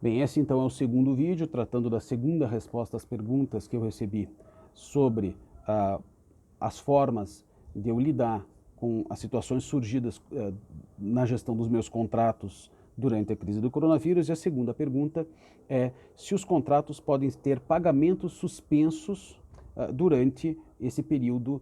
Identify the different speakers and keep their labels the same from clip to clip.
Speaker 1: Bem, esse então é o segundo vídeo, tratando da segunda resposta às perguntas que eu recebi sobre as formas de eu lidar com as situações surgidas na gestão dos meus contratos durante a crise do coronavírus. E a segunda pergunta é se os contratos podem ter pagamentos suspensos durante esse período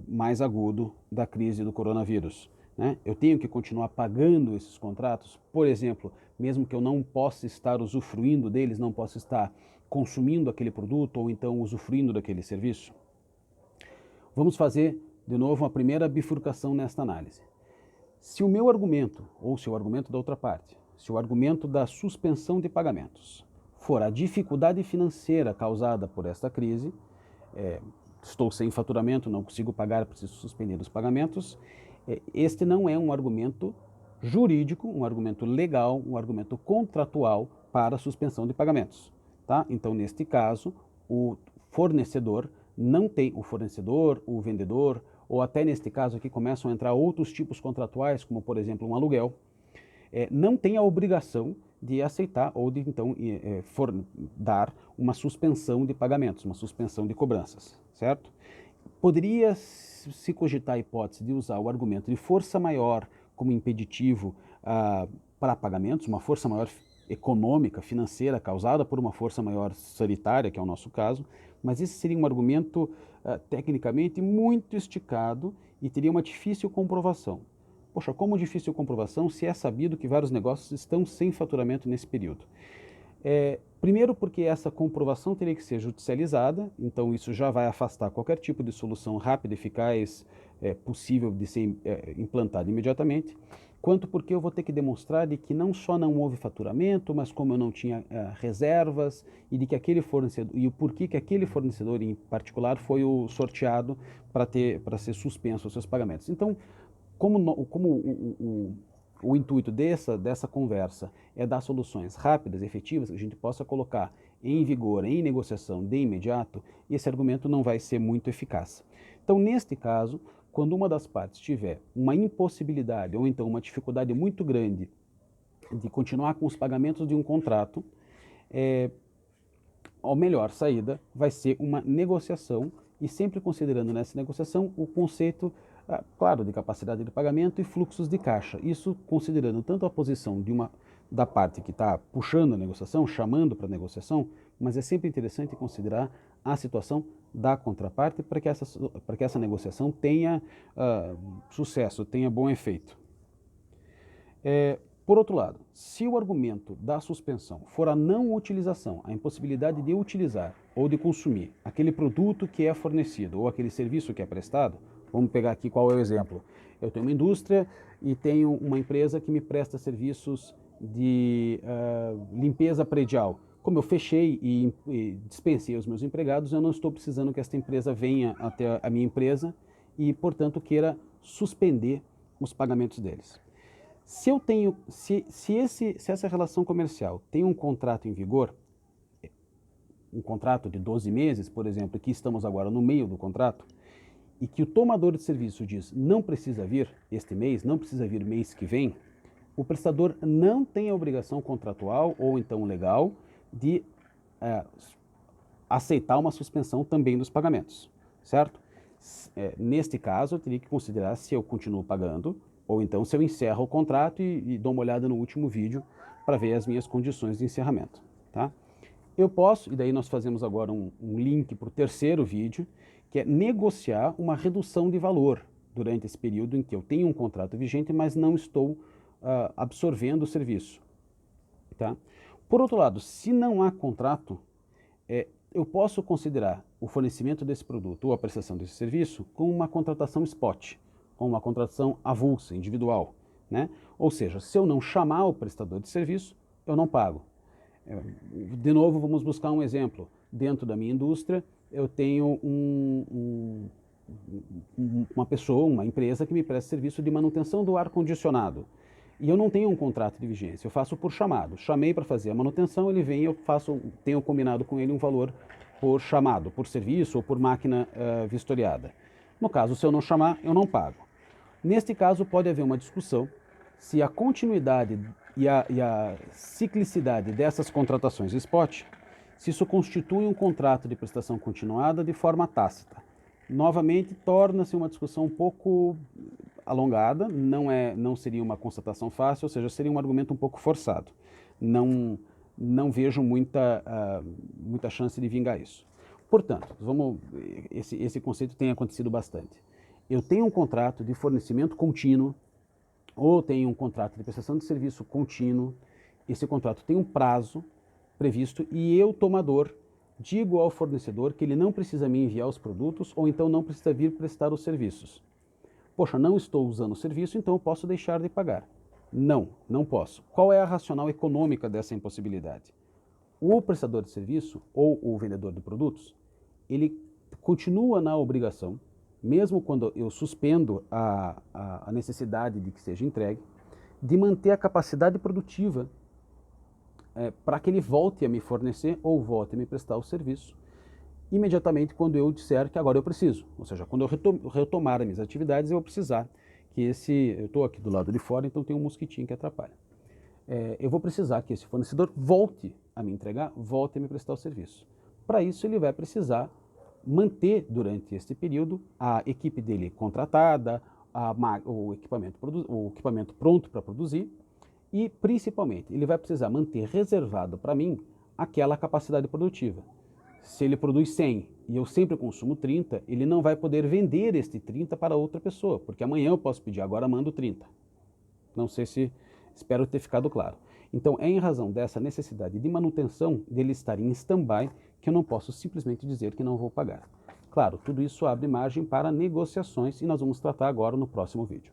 Speaker 1: mais agudo da crise do coronavírus. Né? Eu tenho que continuar pagando esses contratos, por exemplo, mesmo que eu não possa estar usufruindo deles, não possa estar consumindo aquele produto ou então usufruindo daquele serviço? Vamos fazer de novo uma primeira bifurcação nesta análise. Se o meu argumento, ou se o argumento da outra parte, se o argumento da suspensão de pagamentos for a dificuldade financeira causada por esta crise, estou sem faturamento, não consigo pagar, preciso suspender os pagamentos, este não é um argumento jurídico, um argumento legal, um argumento contratual para a suspensão de pagamentos. Tá? Então, neste caso, o fornecedor não tem, o fornecedor, o vendedor, ou até neste caso aqui começam a entrar outros tipos contratuais, como por exemplo um aluguel, não tem a obrigação de aceitar ou de então dar uma suspensão de pagamentos, uma suspensão de cobranças, certo? Poderia se cogitar a hipótese de usar o argumento de força maior como impeditivo para pagamentos, uma força maior econômica, financeira, causada por uma força maior sanitária, que é o nosso caso, mas esse seria um argumento tecnicamente muito esticado e teria uma difícil comprovação. Poxa, como difícil comprovação se é sabido que vários negócios estão sem faturamento nesse período? Primeiro porque essa comprovação teria que ser judicializada, então isso já vai afastar qualquer tipo de solução rápida, eficaz, possível de ser implantada imediatamente, quanto porque eu vou ter que demonstrar de que não só não houve faturamento, mas como eu não tinha reservas e de que aquele fornecedor, e o porquê que aquele fornecedor em particular foi o sorteado para ser suspenso os seus pagamentos. Então, como o intuito dessa conversa é dar soluções rápidas e efetivas que a gente possa colocar em vigor, em negociação de imediato, esse argumento não vai ser muito eficaz. Então, neste caso, quando uma das partes tiver uma impossibilidade ou então uma dificuldade muito grande de continuar com os pagamentos de um contrato, a melhor saída vai ser uma negociação e sempre considerando nessa negociação o conceito claro, de capacidade de pagamento e fluxos de caixa. Isso considerando tanto a posição da parte que está puxando a negociação, chamando para a negociação, mas é sempre interessante considerar a situação da contraparte para que essa negociação tenha sucesso, tenha bom efeito. Por outro lado, se o argumento da suspensão for a não utilização, a impossibilidade de utilizar ou de consumir aquele produto que é fornecido ou aquele serviço que é prestado, vamos pegar aqui qual é o exemplo. Eu tenho uma indústria e tenho uma empresa que me presta serviços de limpeza predial. Como eu fechei e dispensei os meus empregados, eu não estou precisando que esta empresa venha até a minha empresa e, portanto, queira suspender os pagamentos deles. Se essa relação comercial tem um contrato em vigor, um contrato de 12 meses, por exemplo, que estamos agora no meio do contrato, e que o tomador de serviço diz não precisa vir este mês, não precisa vir mês que vem, o prestador não tem a obrigação contratual ou então legal de aceitar uma suspensão também dos pagamentos, certo? Neste caso, eu teria que considerar se eu continuo pagando ou então se eu encerro o contrato e dou uma olhada no último vídeo para ver as minhas condições de encerramento. Tá? Eu posso, e daí nós fazemos agora um link para o terceiro vídeo, que é negociar uma redução de valor durante esse período em que eu tenho um contrato vigente, mas não estou absorvendo o serviço. Tá? Por outro lado, se não há contrato, eu posso considerar o fornecimento desse produto ou a prestação desse serviço como uma contratação spot, como uma contratação avulsa, individual. Né? Ou seja, se eu não chamar o prestador de serviço, eu não pago. De novo, vamos buscar um exemplo. Dentro da minha indústria, eu tenho uma pessoa, uma empresa que me presta serviço de manutenção do ar-condicionado. E eu não tenho um contrato de vigência, eu faço por chamado. Chamei para fazer a manutenção, ele vem e tenho combinado com ele um valor por chamado, por serviço ou por máquina vistoriada. No caso, se eu não chamar, eu não pago. Neste caso, pode haver uma discussão se a continuidade e a ciclicidade dessas contratações spot, se isso constitui um contrato de prestação continuada de forma tácita. Novamente, torna-se uma discussão um pouco alongada, não seria uma constatação fácil, ou seja, seria um argumento um pouco forçado. Não vejo muita chance de vingar isso. Portanto, esse conceito tem acontecido bastante. Eu tenho um contrato de fornecimento contínuo, ou tenho um contrato de prestação de serviço contínuo, esse contrato tem um prazo previsto e eu, tomador, digo ao fornecedor que ele não precisa me enviar os produtos ou então não precisa vir prestar os serviços. Poxa, não estou usando o serviço, então eu posso deixar de pagar. Não posso. Qual é a racional econômica dessa impossibilidade? O prestador de serviço ou o vendedor de produtos, ele continua na obrigação, mesmo quando eu suspendo a necessidade de que seja entregue, de manter a capacidade produtiva para que ele volte a me fornecer ou volte a me prestar o serviço imediatamente quando eu disser que agora eu preciso. Ou seja, quando eu retomar as minhas atividades, eu vou precisar que eu estou aqui do lado de fora, então tem um mosquitinho que atrapalha. Eu vou precisar que esse fornecedor volte a me entregar, volte a me prestar o serviço. Para isso, ele vai precisar manter durante este período a equipe dele contratada, o equipamento pronto para produzir e, principalmente, ele vai precisar manter reservado para mim aquela capacidade produtiva. Se ele produz 100 e eu sempre consumo 30, ele não vai poder vender este 30 para outra pessoa, porque amanhã eu posso pedir, agora mando 30. Não sei se, espero ter ficado claro. Então é em razão dessa necessidade de manutenção dele estar em stand-by que eu não posso simplesmente dizer que não vou pagar. Claro, tudo isso abre margem para negociações e nós vamos tratar agora no próximo vídeo.